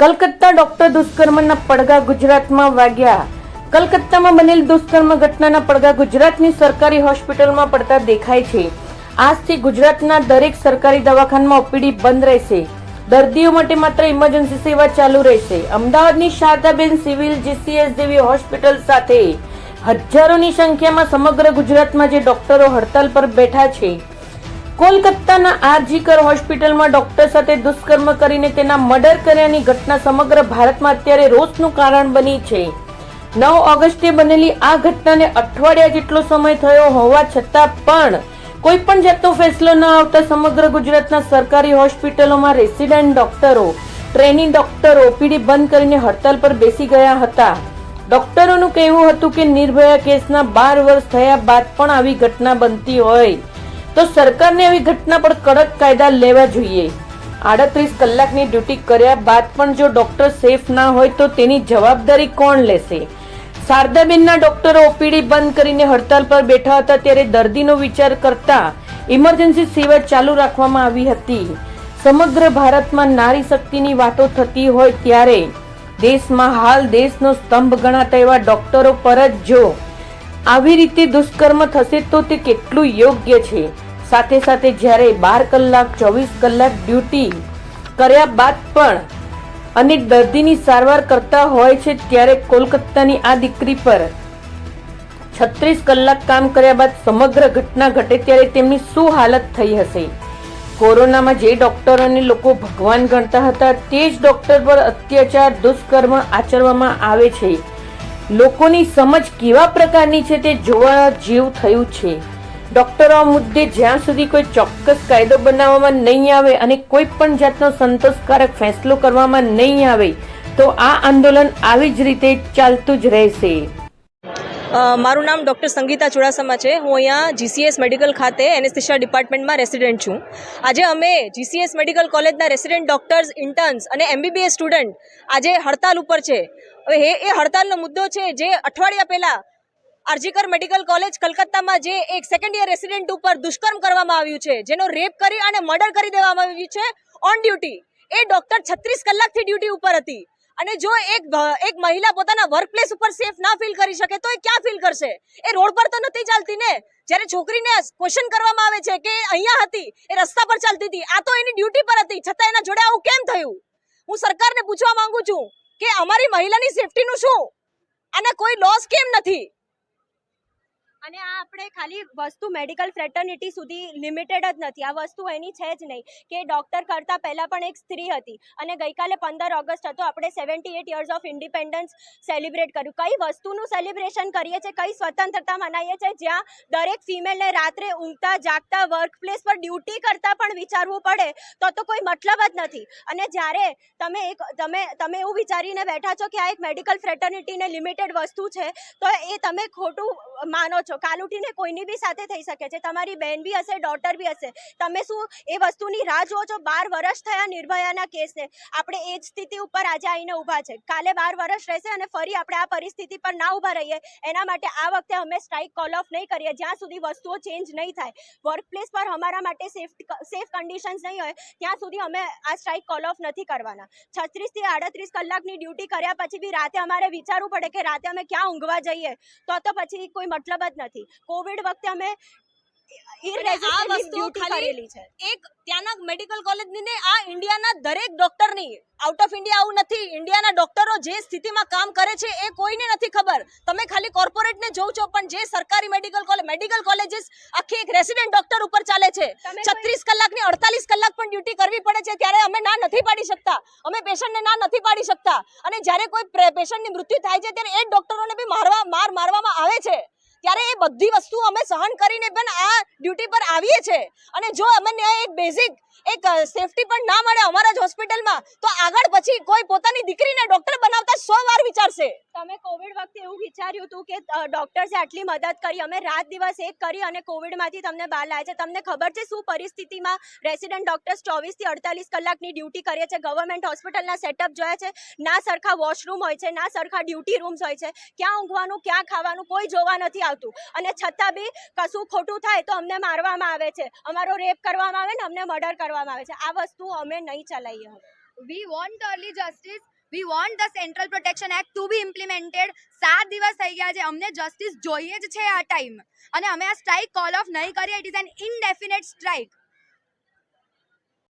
Calcutta doctor દુષ્કર્મના પડઘા ગુજરાતમાં વાગ્યા. કલકત્તામાં બનેલ દુષ્કર્મ ઘટનાના પડઘા ગુજરાતની સરકારી હોસ્પિટલમાં પડતા દેખાય છે. આજથી ગુજરાતના દરેક સરકારી દવાખાનામાં ઓપીડી બંધ રહેશે. દર્દીઓ માટે માત્ર ઇમરજન્સી સેવા ચાલુ રહેશે. અમદાવાદની શારદાબેન સિવિલ જીસીએસ જેવી હોસ્પિટલ સાથે હજારોની સંખ્યામાં સમગ્ર ગુજરાતમાં જે ડોક્ટરો હડતાલ પર બેઠા છે. કોલકાતાના આરજીકર હોસ્પિટલમાં ડોક્ટર સાથે દુષ્કર્મ કરીને તેના મર્ડર કર્યાની ઘટના સમગ્ર ભારતમાં અત્યારે રોષનું કારણ બની છે. 9 ઓગસ્ટે બનેલી આ ઘટનાને અઠવાડિયા જેટલો સમય થયો હોવા છતાં પણ કોઈ પણ જાતનો ફેસલો ન આવતા સમગ્ર ગુજરાતના સરકારી હોસ્પિટલોમાં રેસિડેન્ટ ડોક્ટરો, ટ્રેની ડોક્ટરો ઓપીડી બંધ કરીને હડતાલ પર બેસી ગયા હતા. ડોક્ટરોનું કહેવું હતું કે નિર્ભયા કેસના 12 વર્ષ થયા બાદ પણ આવી ઘટના બનતી હોય તો સરકારને આવી ઘટના પર કડક કાયદા લેવા જોઈએ. 38 કલાકની ડ્યુટી કર્યા બાદ પણ જો ડોક્ટર સેફ ના હોય તો તેની જવાબદારી કોણ લેશે? શારદાબેનના ડોક્ટરો ઓપીડી બંધ કરીને હડતાલ પર બેઠા હતા ત્યારે દર્દીનો વિચાર કરતા ઇમરજન્સી સેવા ચાલુ રાખવામાં આવી હતી. સમગ્ર ભારતમાં નારી શક્તિની વાતો થતી હોય ત્યારે દેશમાં હાલ દેશનો સ્તંભ ગણાતા એવા ડોક્ટરો પર જ જો આવી રીતે દુષ્કર્મ થશે તો તે કેટલું યોગ્ય છે? સાથે સાથે જ્યારે 12 કલાક 24 કલાક ડ્યુટી કર્યા બાદ પણ અને દર્દીની સારવાર કરતા હોય છે ત્યારે કોલકાતાની આ દીકરી પર 36 કલાક કામ કર્યા બાદ સમગ્ર ઘટના ઘટે ત્યારે તેમની શું હાલત થઈ હશે? કોરોનામાં જે ડોક્ટરોને લોકો ભગવાન ગણતા હતા તે જ ડોક્ટર પર અત્યાચાર દુષ્કર્મ આચરવામાં આવે છે. લોકોની સમજ કેવા પ્રકારની છે તે જોવા જેવું થયું છે. ડોક્ટરો મુદ્દે જ્યાં સુધી કોઈ ચોક્કસ કાયદો બનાવવામાં નહીં આવે અને કોઈ પણ જાતનો સંતોષકારક ફેસલો કરવામાં નહીં આવે તો આ આંદોલન આવી જ રીતે ચાલતું જ રહેશે. મારું નામ ડૉક્ટર સંગીતા ચુડાસમા છે. હું અહીંયા જીસીએસ મેડિકલ ખાતે એનેસ્થેશિયા ડિપાર્ટમેન્ટમાં રેસિડેન્ટ છું. આજે અમે જીસીએસ મેડિકલ કોલેજના રેસિડેન્ટ ડૉક્ટર્સ, ઇન્ટર્ન્સ અને એમબીબીએસ સ્ટુડન્ટ આજે હડતાલ ઉપર છે. હવે એ હડતાલનો મુદ્દો છે જે અઠવાડિયા પહેલાં આરજીકર મેડિકલ કોલેજ કલકત્તામાં જે એક સેકન્ડ યર રેસિડેન્ટ ઉપર દુષ્કર્મ કરવામાં આવ્યું છે, જેનો રેપ કરી અને મર્ડર કરી દેવામાં આવ્યું છે ઓન ડ્યુટી. એ ડૉક્ટર 36 કલાકથી ડ્યુટી ઉપર હતી અને જો એક મહિલા પોતાના વર્ક પ્લેસ ઉપર સેફ ના ફીલ કરી શકે તો એ ક્યાં ફીલ કરશે? એ રોડ પર તો નથી ચાલતી ને. જ્યારે છોકરીને ક્વેશ્ચન કરવામાં આવે છે કે અહીંયા હતી, એ રસ્તા પર ચાલતી હતી, આ તો એની ડ્યુટી પર હતી, છતાં એના જોડે આવું કેમ થયું? હું સરકારને પૂછવા માંગુ છું કે અમારી મહિલાની સેફટીનું શું? આના કોઈ લોસ કેમ નથી? અને આ આપણે ખાલી વસ્તુ મેડિકલ ફ્રેટર્નિટી સુધી લિમિટેડ જ નથી. આ વસ્તુ એની છે જ નહીં કે ડૉક્ટર કરતાં પહેલાં પણ એક સ્ત્રી હતી અને ગઈકાલે 15 ઓગસ્ટ હતો. આપણે 78 યર્સ ઓફ ઇન્ડિપેન્ડન્સ સેલિબ્રેટ કર્યું. કઈ વસ્તુનું સેલિબ્રેશન કરીએ છીએ, કઈ સ્વતંત્રતા મનાવીએ છીએ જ્યાં દરેક ફિમેલને રાત્રે ઊંઘતા જાગતા વર્ક પ્લેસ પર ડ્યુટી કરતાં પણ વિચારવું પડે તો કોઈ મતલબ જ નથી. અને જ્યારે તમે એવું વિચારીને બેઠા છો કે આ એક મેડિકલ ફ્રેટર્નિટીને લિમિટેડ વસ્તુ છે તો એ તમે ખોટું માનો છો. કાલ ઉઠીને કોઈની બી સાથે થઈ શકે છે. તમારી બહેન બી હશે, ડોટર બી હશે. તમે શું એ વસ્તુની રાહ જુઓ છો? 12 વર્ષ થયા નિર્ભયાના કેસને. આપણે એ જ સ્થિતિ ઉપર આજે આવીને ઊભા છે. કાલે 12 વર્ષ રહેશે અને ફરી આપણે આ પરિસ્થિતિ પર ના ઊભા રહીએ એના માટે આ વખતે અમે સ્ટ્રાઇક કોલ ઓફ નહીં કરીએ જ્યાં સુધી વસ્તુઓ ચેન્જ નહીં થાય. વર્ક પ્લેસ પર અમારા માટે સેફ કન્ડિશન્સ નહીં હોય ત્યાં સુધી અમે આ સ્ટ્રાઇક કોલ ઓફ નથી કરવાના. 36 થી 38 કલાકની ડ્યુટી કર્યા પછી બી રાતે અમારે વિચારવું પડે કે રાતે અમે ક્યાં ઊંઘવા જઈએ તો પછી કોઈ મતલબ જ નથી. કોવિડ વખતે અમે આ વસ્તુ ખાલી એક ત્યાંના મેડિકલ કોલેજની ને આ ઇન્ડિયાના દરેક ડોક્ટરની, આઉટ ઓફ ઇન્ડિયા આવું નથી. ઇન્ડિયાના ડોક્ટરો જે સ્થિતિમાં કામ કરે છે એ કોઈને નથી ખબર. તમે ખાલી કોર્પોરેટને જોવ છો પણ જે સરકારી મેડિકલ કોલેજીસ આખી એક રેસિડેન્ટ ડોક્ટર ઉપર ચાલે છે. 36 કલાકની 48 કલાક પણ ડ્યુટી કરવી પડે છે ત્યારે અમે ના નથી પાડી શકતા. અમે પેશન્ટને ના નથી પાડી શકતા. અને જ્યારે કોઈ પેશન્ટની મૃત્યુ થાય છે ત્યારે એ ડોક્ટરોને બી મારવામાં આવે છે. ત્યારે એ બધી વસ્તુ અમે સહન કરીને પણ આ ડ્યુટી પર આવીએ છીએ. અને જો અમને એક બેઝિક એક સેફટી પણ ના મળે અમારા જ હોસ્પિટલમાં તો આગળ પછી કોઈ પોતાની દીકરીને ડોક્ટર બનાવતા 100 વાર વિચારશે. તમે કોવિડ વખતે એવું વિચાર્યું હતું કે ડોક્ટર્સે આટલી મદદ કરી, અમે રાત દિવસ એક કરી અને કોવિડમાંથી તમને બહાર લાવ્યા છે. તમને ખબર છે શું પરિસ્થિતિમાં રેસિડેન્ટ ડોક્ટર્સ 24 થી 48 કલાકની ડ્યુટી કરે છે? ગવર્મેન્ટ હોસ્પિટલના સેટઅપ જોયા છે? ના સરખા વોશરૂમ હોય છે, ના સરખા ડ્યુટી રૂમ્સ હોય છે. ક્યાં ઊંઘવાનું, ક્યાં ખાવાનું કોઈ જોવા નથી આવતું. અને છતાં બી કશું ખોટું થાય તો અમને મારવામાં આવે છે, અમારો રેપ કરવામાં આવે ને અમને મર્ડર કરવામાં આવે છે. આ વસ્તુ અમે નહીં ચલાવીએ. We want early justice, we want the central protection act to be implemented. 7 દિવસ થઈ ગયા છે, અમને જસ્ટિસ જોઈએ જ છે આ ટાઈમ, અને અમે આ સ્ટ્રાઇક કોલ ઓફ નહીં કરીએ, it is an indefinite strike.